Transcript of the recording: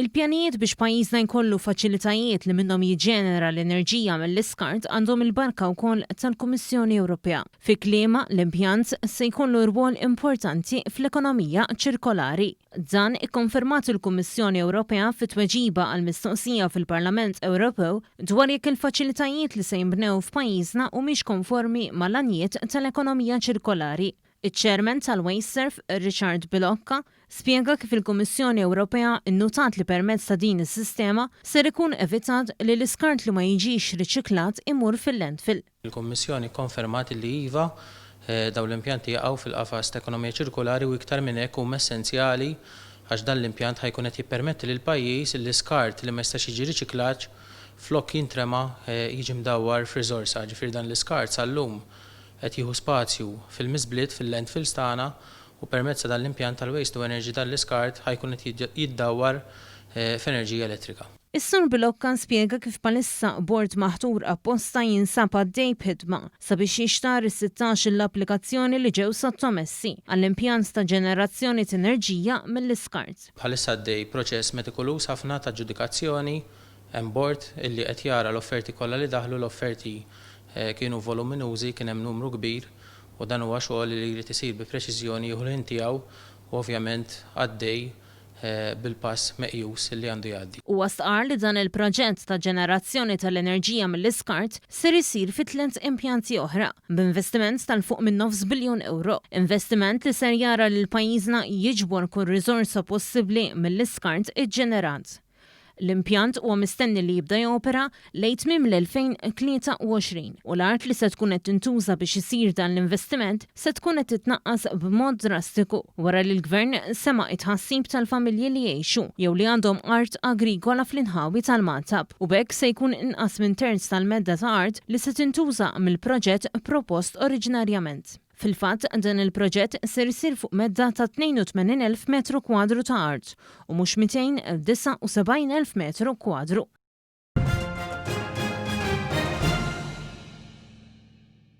Il-pjanijiet biex pajjiżna jkollu faċilitajiet li minnhom jiġġenera l-enerġija mill-iskart għandhom il-barka wkoll tal-Kummissjoni Ewropea. Fi kliema l-impjant se jkollu rwol importanti fl-ekonomija ċirkolari. Dan ikkonfermat il-Kummissjoni Ewropea fit-tweġiba għal mistoqsija fil-Parlament Ewropew dwar jekk il-faċilitajiet li se jinbnew f'pajjiżna humiex konformi mal-għanijiet tal-ekonomija ċirkolari. Iċ-Chairman tal-Wastesurf, Richard Bilocca, spjega kif il-Kummissjoni Ewropea innutat li permezz ta' din is-sistema ser ikun evitat li l-iskart li ma jiġix riċiklat imur fil-landfill. Il-Kummissjoni konfermat li iva daw l-impjanti jaqgħu fil-qafas ta' ekonomija ċirkolari u iktar minn hekk huma essenzjali għax dan l-impjant ħajkun qed jippermetti lil pajjiż l-iskart li ma jistax jiġi riċiklat flok jintrema jiġi mdawwar f'riżorsa, ġifier dan l-iskart sal-lum qed jieħu spazju fil-miżbliet fil-landfills tagħna u permezz dan l-impjant tal-waste to energy tal-iskart ħajkun qed jiddawwar f'enerġija elettrika. Is-Sur Bilocca spjega kif palissa bord maħtur apposta jinsab għaddej b'ħidma sabiex jixtar is-16 l-applikazzjoni li ġew sottomessi għall-impjant ta' ġenerazzjoni ta' enerġija mill-iskart. Bħalissa għaddej proċess metikulus ħafna ta' ġudikazzjoni hemm bord illi qed jara l-offerti kollha li daħlu l-offerti kienu voluminużi, kien hemm numru kbir u dan huwa xogħol li jrid isir bi preċiżjoni jieħu l-ħin tiegħu u ovvjament għaddej bil-pass meqjus li għandu jgħaddi. Huwa stqarr li dan il-proġett ta' ġenerazzjoni tal-enerġija mill-iskart ser isir fi 3 impjanti oħra b'investiment tal-fuq minn €9 biljun. Investiment li ser jara lil pajjiżna jiġbor kull riżorsa possibbli mill-iskart iġġenerat. L-impjant huwa mistenni li jibda jopera lejn tmiem l-2023 u l-art li se tkun qed tintuża biex isir dan l-investiment se tkun qed titnaqqas b'mod drastiku wara li l-Gvern sema' it-ħassib tal-familji li jgħixu jew li għandhom art agrikola fl-inħawi tal-Matab u b'hekk se jkun inqas minn terz tal-medda ta' art li se tintuża mill-proġett propost oriġinarjament. Fil-fatt, dan il-proġett ser isir fuq medda ta' 82,000 metru kwadru ta' art u mhux 279,000 metru kwadru.